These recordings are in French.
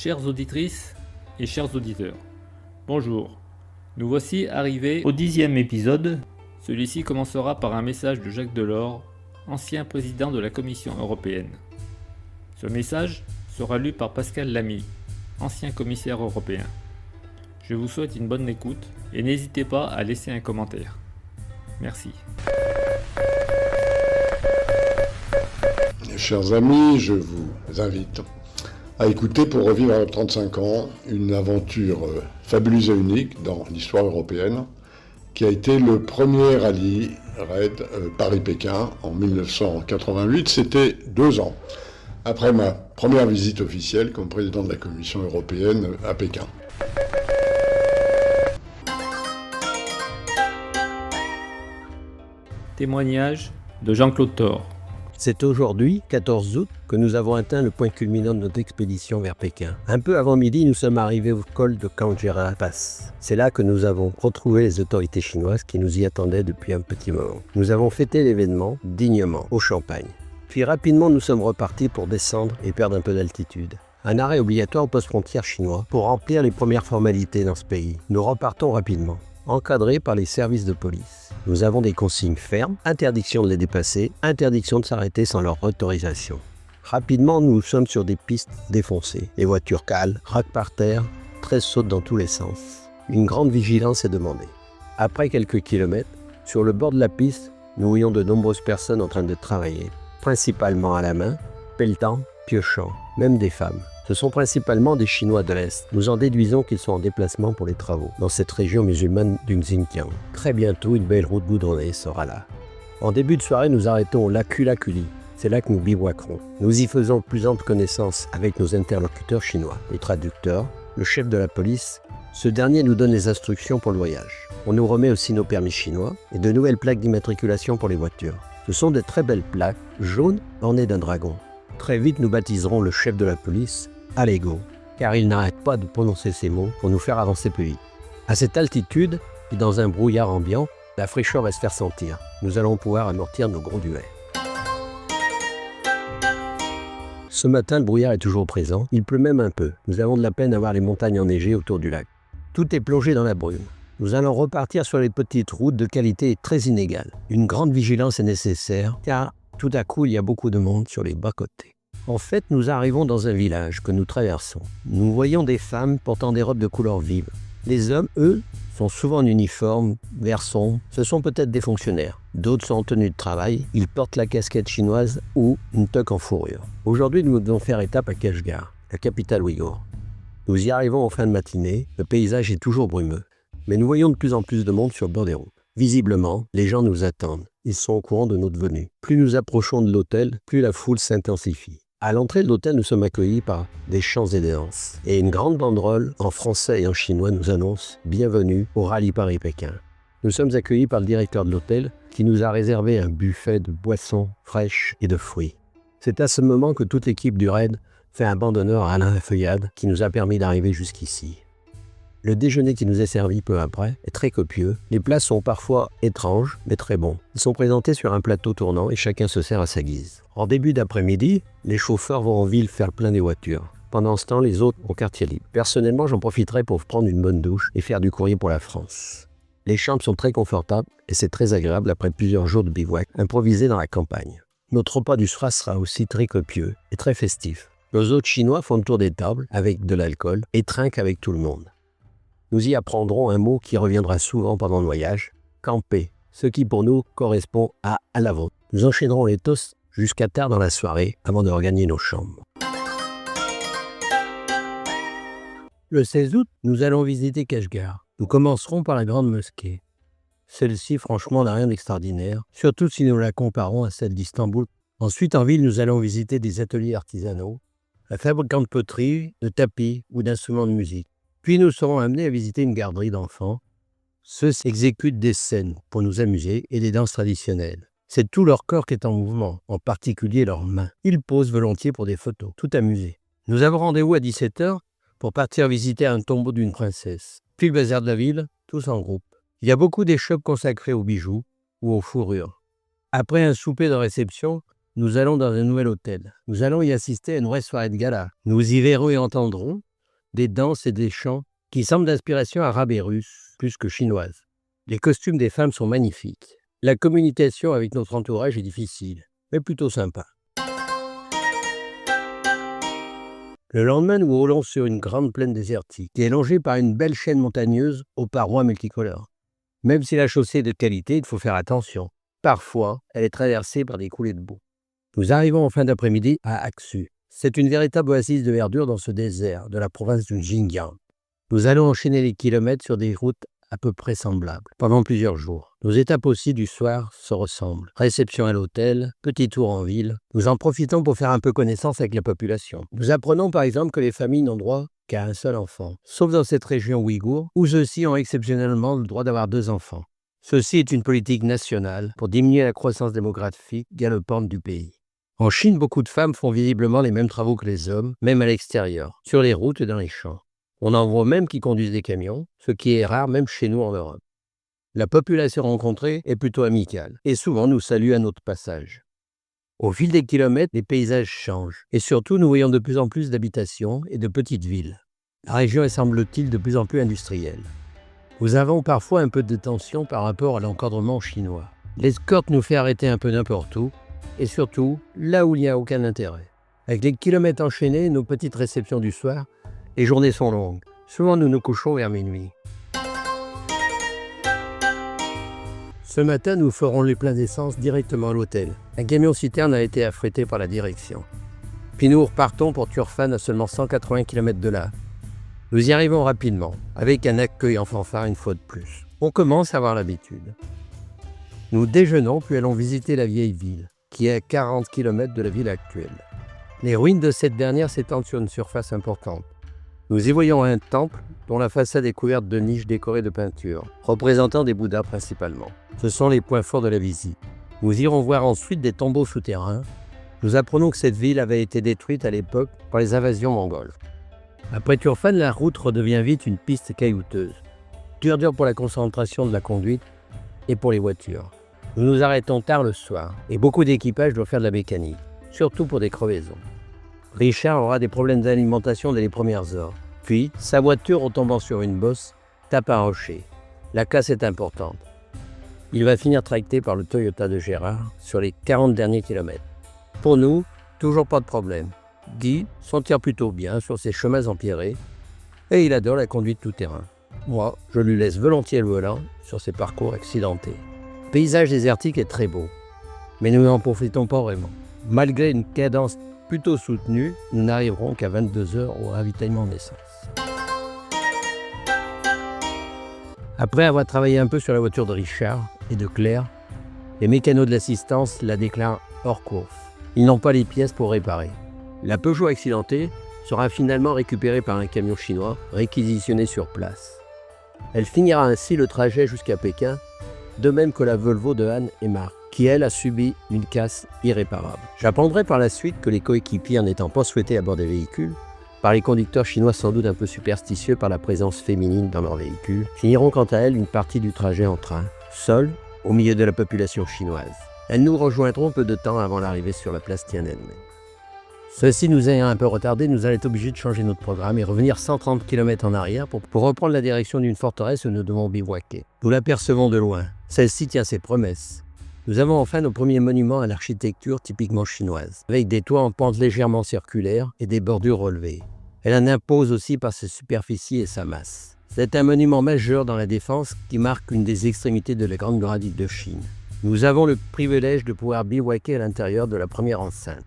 Chères auditrices et chers auditeurs, bonjour. Nous voici arrivés au 10e épisode. Celui-ci commencera par un message de Jacques Delors, ancien président de la Commission européenne. Ce message sera lu par Pascal Lamy, ancien commissaire européen. Je vous souhaite une bonne écoute et n'hésitez pas à laisser un commentaire. Merci. Chers amis, je vous invite à écouter pour revivre à 35 ans une aventure fabuleuse et unique dans l'histoire européenne qui a été le premier rallye raid Paris-Pékin en 1988. C'était 2 ans après ma première visite officielle comme président de la Commission européenne à Pékin. Témoignage de Jean-Claude Thor. C'est aujourd'hui, 14 août, que nous avons atteint le point culminant de notre expédition vers Pékin. Un peu avant midi, nous sommes arrivés au col de Kangjera Pass. C'est là que nous avons retrouvé les autorités chinoises qui nous y attendaient depuis un petit moment. Nous avons fêté l'événement dignement, au champagne. Puis rapidement, nous sommes repartis pour descendre et perdre un peu d'altitude. Un arrêt obligatoire au poste frontière chinois pour remplir les premières formalités dans ce pays. Nous repartons rapidement, encadrés par les services de police. Nous avons des consignes fermes, interdiction de les dépasser, interdiction de s'arrêter sans leur autorisation. Rapidement, nous sommes sur des pistes défoncées. Les voitures calent, raquent par terre, 13 sautent dans tous les sens. Une grande vigilance est demandée. Après quelques kilomètres, sur le bord de la piste, nous voyons de nombreuses personnes en train de travailler, principalement à la main, pelletant, piochant, même des femmes. Ce sont principalement des Chinois de l'Est. Nous en déduisons qu'ils sont en déplacement pour les travaux dans cette région musulmane du Xinjiang. Très bientôt, une belle route goudronnée sera là. En début de soirée, nous arrêtons au lac Kulakuli. C'est là que nous bivouaquerons. Nous y faisons plus ample connaissance avec nos interlocuteurs chinois, les traducteurs, le chef de la police. Ce dernier nous donne les instructions pour le voyage. On nous remet aussi nos permis chinois et de nouvelles plaques d'immatriculation pour les voitures. Ce sont de très belles plaques, jaunes, ornées d'un dragon. Très vite, nous baptiserons le chef de la police Allego, car il n'arrête pas de prononcer ces mots pour nous faire avancer plus vite. À cette altitude, et dans un brouillard ambiant, la fraîcheur va se faire sentir. Nous allons pouvoir amortir nos grondulets. Ce matin, le brouillard est toujours présent. Il pleut même un peu. Nous avons de la peine à voir les montagnes enneigées autour du lac. Tout est plongé dans la brume. Nous allons repartir sur les petites routes de qualité très inégale. Une grande vigilance est nécessaire, car tout à coup, il y a beaucoup de monde sur les bas-côtés. En fait, nous arrivons dans un village que nous traversons. Nous voyons des femmes portant des robes de couleur vive. Les hommes, eux, sont souvent en uniforme, vert sombre. Ce sont peut-être des fonctionnaires. D'autres sont en tenue de travail. Ils portent la casquette chinoise ou une toque en fourrure. Aujourd'hui, nous devons faire étape à Kashgar, la capitale ouïghour. Nous y arrivons en fin de matinée. Le paysage est toujours brumeux. Mais nous voyons de plus en plus de monde sur le bord des routes. Visiblement, les gens nous attendent. Ils sont au courant de notre venue. Plus nous approchons de l'hôtel, plus la foule s'intensifie. À l'entrée de l'hôtel, nous sommes accueillis par des chants et des danses. Et une grande banderole en français et en chinois nous annonce « Bienvenue au rallye Paris-Pékin ». Nous sommes accueillis par le directeur de l'hôtel qui nous a réservé un buffet de boissons fraîches et de fruits. C'est à ce moment que toute l'équipe du raid fait un banc d'honneur à Alain Lafeuillade qui nous a permis d'arriver jusqu'ici. Le déjeuner qui nous est servi peu après est très copieux. Les plats sont parfois étranges, mais très bons. Ils sont présentés sur un plateau tournant et chacun se sert à sa guise. En début d'après-midi, les chauffeurs vont en ville faire plein des voitures. Pendant ce temps, les autres au quartier libre. Personnellement, j'en profiterai pour prendre une bonne douche et faire du courrier pour la France. Les chambres sont très confortables et c'est très agréable après plusieurs jours de bivouac improvisé dans la campagne. Notre repas du soir sera aussi très copieux et très festif. Nos hôtes chinois font le tour des tables avec de l'alcool et trinquent avec tout le monde. Nous y apprendrons un mot qui reviendra souvent pendant le voyage, camper, ce qui pour nous correspond à la vôtre. Nous enchaînerons les toasts jusqu'à tard dans la soirée avant de regagner nos chambres. Le 16 août, nous allons visiter Kashgar. Nous commencerons par la grande mosquée. Celle-ci, franchement, n'a rien d'extraordinaire, surtout si nous la comparons à celle d'Istanbul. Ensuite, en ville, nous allons visiter des ateliers artisanaux, un fabricant de poterie, de tapis ou d'instruments de musique. Puis nous serons amenés à visiter une garderie d'enfants. Ceux exécutent des scènes pour nous amuser et des danses traditionnelles. C'est tout leur corps qui est en mouvement, en particulier leurs mains. Ils posent volontiers pour des photos, tout amusés. Nous avons rendez-vous à 17h pour partir visiter un tombeau d'une princesse. Puis le bazar de la ville, tous en groupe. Il y a beaucoup d'échoppes consacrées aux bijoux ou aux fourrures. Après un souper de réception, nous allons dans un nouvel hôtel. Nous allons y assister à une vraie soirée de gala. Nous y verrons et entendrons des danses et des chants qui semblent d'inspiration arabe et russe, plus que chinoise. Les costumes des femmes sont magnifiques. La communication avec notre entourage est difficile, mais plutôt sympa. Le lendemain, nous roulons sur une grande plaine désertique, qui est longée par une belle chaîne montagneuse aux parois multicolores. Même si la chaussée est de qualité, il faut faire attention. Parfois, elle est traversée par des coulées de boue. Nous arrivons en fin d'après-midi à Aksu. C'est une véritable oasis de verdure dans ce désert de la province du Xinjiang. Nous allons enchaîner les kilomètres sur des routes à peu près semblables, pendant plusieurs jours. Nos étapes aussi du soir se ressemblent. Réception à l'hôtel, petit tour en ville. Nous en profitons pour faire un peu connaissance avec la population. Nous apprenons par exemple que les familles n'ont droit qu'à un seul enfant, sauf dans cette région ouïghour, où ceux-ci ont exceptionnellement le droit d'avoir 2 enfants. Ceci est une politique nationale pour diminuer la croissance démographique galopante du pays. En Chine, beaucoup de femmes font visiblement les mêmes travaux que les hommes, même à l'extérieur, sur les routes et dans les champs. On en voit même qui conduisent des camions, ce qui est rare même chez nous en Europe. La population rencontrée est plutôt amicale et souvent nous salue à notre passage. Au fil des kilomètres, les paysages changent et surtout nous voyons de plus en plus d'habitations et de petites villes. La région est semble-t-il de plus en plus industrielle. Nous avons parfois un peu de tension par rapport à l'encadrement chinois. L'escorte nous fait arrêter un peu n'importe où et surtout là où il n'y a aucun intérêt. Avec les kilomètres enchaînés et nos petites réceptions du soir, les journées sont longues. Souvent, nous nous couchons vers minuit. Ce matin, nous ferons le plein d'essence directement à l'hôtel. Un camion-citerne a été affrété par la direction. Puis nous repartons pour Turfan à seulement 180 km de là. Nous y arrivons rapidement, avec un accueil en fanfare une fois de plus. On commence à avoir l'habitude. Nous déjeunons, puis allons visiter la vieille ville, qui est à 40 km de la ville actuelle. Les ruines de cette dernière s'étendent sur une surface importante. Nous y voyons un temple dont la façade est couverte de niches décorées de peintures, représentant des Bouddhas principalement. Ce sont les points forts de la visite. Nous irons voir ensuite des tombeaux souterrains. Nous apprenons que cette ville avait été détruite à l'époque par les invasions mongoles. Après Turfan, la route redevient vite une piste caillouteuse. Dur pour la concentration de la conduite et pour les voitures. Nous nous arrêtons tard le soir et beaucoup d'équipages doivent faire de la mécanique, surtout pour des crevaisons. Richard aura des problèmes d'alimentation dès les premières heures. Puis, sa voiture, en tombant sur une bosse, tape un rocher. La casse est importante. Il va finir tracté par le Toyota de Gérard sur les 40 derniers kilomètres. Pour nous, toujours pas de problème. Guy s'en tire plutôt bien sur ses chemins empierrés et il adore la conduite tout-terrain. Moi, je lui laisse volontiers le volant sur ses parcours accidentés. Le paysage désertique est très beau, mais nous n'en profitons pas vraiment. Malgré une cadence plutôt soutenue, nous n'arriverons qu'à 22 heures au ravitaillement d'essence. Après avoir travaillé un peu sur la voiture de Richard et de Claire, les mécanos de l'assistance la déclarent hors course. Ils n'ont pas les pièces pour réparer. La Peugeot accidentée sera finalement récupérée par un camion chinois réquisitionné sur place. Elle finira ainsi le trajet jusqu'à Pékin, de même que la Volvo de Anne et Marc, qui elle a subi une casse irréparable. J'apprendrai par la suite que les coéquipiers n'étant pas souhaités à bord des véhicules, par les conducteurs chinois sans doute un peu superstitieux par la présence féminine dans leurs véhicules, finiront quant à elles une partie du trajet en train, seules, au milieu de la population chinoise. Elles nous rejoindront peu de temps avant l'arrivée sur la place Tiananmen. Ceci nous ayant un peu retardé, nous allons être obligés de changer notre programme et revenir 130 km en arrière pour reprendre la direction d'une forteresse où nous devons bivouaquer. Nous l'apercevons de loin. Celle-ci tient ses promesses. Nous avons enfin nos premiers monuments à l'architecture typiquement chinoise, avec des toits en pente légèrement circulaire et des bordures relevées. Elle en impose aussi par sa superficie et sa masse. C'est un monument majeur dans la défense qui marque une des extrémités de la Grande Muraille de Chine. Nous avons le privilège de pouvoir bivouaquer à l'intérieur de la première enceinte.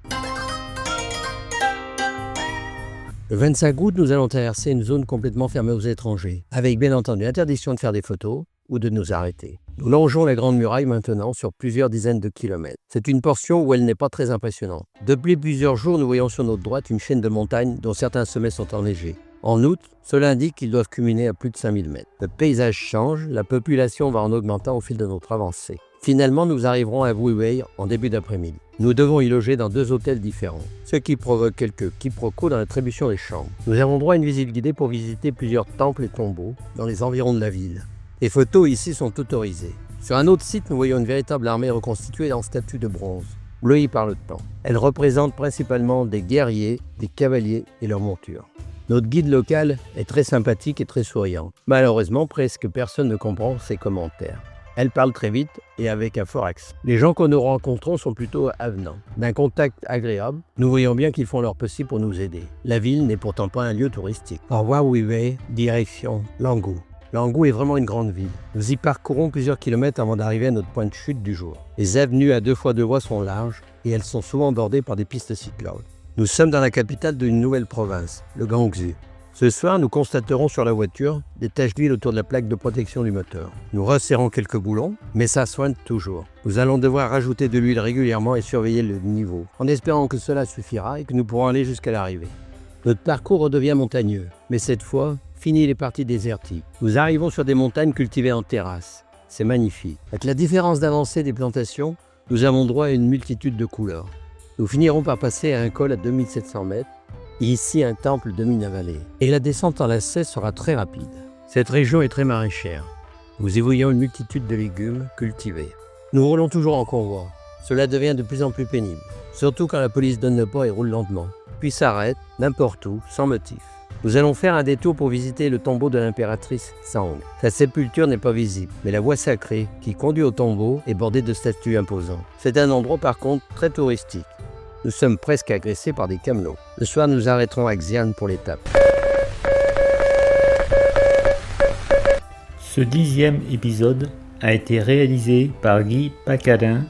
Le 25 août, nous allons traverser une zone complètement fermée aux étrangers, avec bien entendu l'interdiction de faire des photos ou de nous arrêter. Nous longeons la Grande Muraille maintenant sur plusieurs dizaines de kilomètres. C'est une portion où elle n'est pas très impressionnante. Depuis plusieurs jours, nous voyons sur notre droite une chaîne de montagnes dont certains sommets sont enneigés. En août, cela indique qu'ils doivent culminer à plus de 5000 mètres. Le paysage change, la population va en augmentant au fil de notre avancée. Finalement, nous arriverons à Wuwei en début d'après-midi. Nous devons y loger dans 2 hôtels différents, ce qui provoque quelques quiproquos dans l'attribution des chambres. Nous avons droit à une visite guidée pour visiter plusieurs temples et tombeaux dans les environs de la ville. Les photos ici sont autorisées. Sur un autre site, nous voyons une véritable armée reconstituée en statues de bronze, bleuie par le temps. Elle représente principalement des guerriers, des cavaliers et leurs montures. Notre guide local est très sympathique et très souriant. Malheureusement, presque personne ne comprend ses commentaires. Elle parle très vite et avec un fort accent. Les gens que nous rencontrons sont plutôt avenants. D'un contact agréable, nous voyons bien qu'ils font leur possible pour nous aider. La ville n'est pourtant pas un lieu touristique. Au revoir Wiwei, direction Langou. Langou est vraiment une grande ville. Nous y parcourons plusieurs kilomètres avant d'arriver à notre point de chute du jour. Les avenues à 2x2 voies sont larges et elles sont souvent bordées par des pistes cyclables. Nous sommes dans la capitale d'une nouvelle province, le Guangxi. Ce soir, nous constaterons sur la voiture des taches d'huile autour de la plaque de protection du moteur. Nous resserrons quelques boulons, mais ça soigne toujours. Nous allons devoir rajouter de l'huile régulièrement et surveiller le niveau, en espérant que cela suffira et que nous pourrons aller jusqu'à l'arrivée. Notre parcours redevient montagneux, mais cette fois, fini les parties désertiques. Nous arrivons sur des montagnes cultivées en terrasse. C'est magnifique. Avec la différence d'avancée des plantations, nous avons droit à une multitude de couleurs. Nous finirons par passer à un col à 2700 mètres, et ici un temple domine la vallée. Et la descente en lacet sera très rapide. Cette région est très maraîchère. Nous y voyons une multitude de légumes cultivés. Nous roulons toujours en convoi. Cela devient de plus en plus pénible, surtout quand la police donne le pas et roule lentement, puis s'arrête, n'importe où, sans motif. Nous allons faire un détour pour visiter le tombeau de l'impératrice Tsang. Sa sépulture n'est pas visible, mais la voie sacrée qui conduit au tombeau est bordée de statues imposantes. C'est un endroit par contre très touristique. Nous sommes presque agressés par des camelots. Le soir, nous arrêterons à Xi'an pour l'étape. Ce 10e épisode a été réalisé par Guy Pacalin,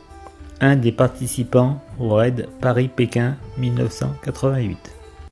un des participants au raid Paris-Pékin 1988.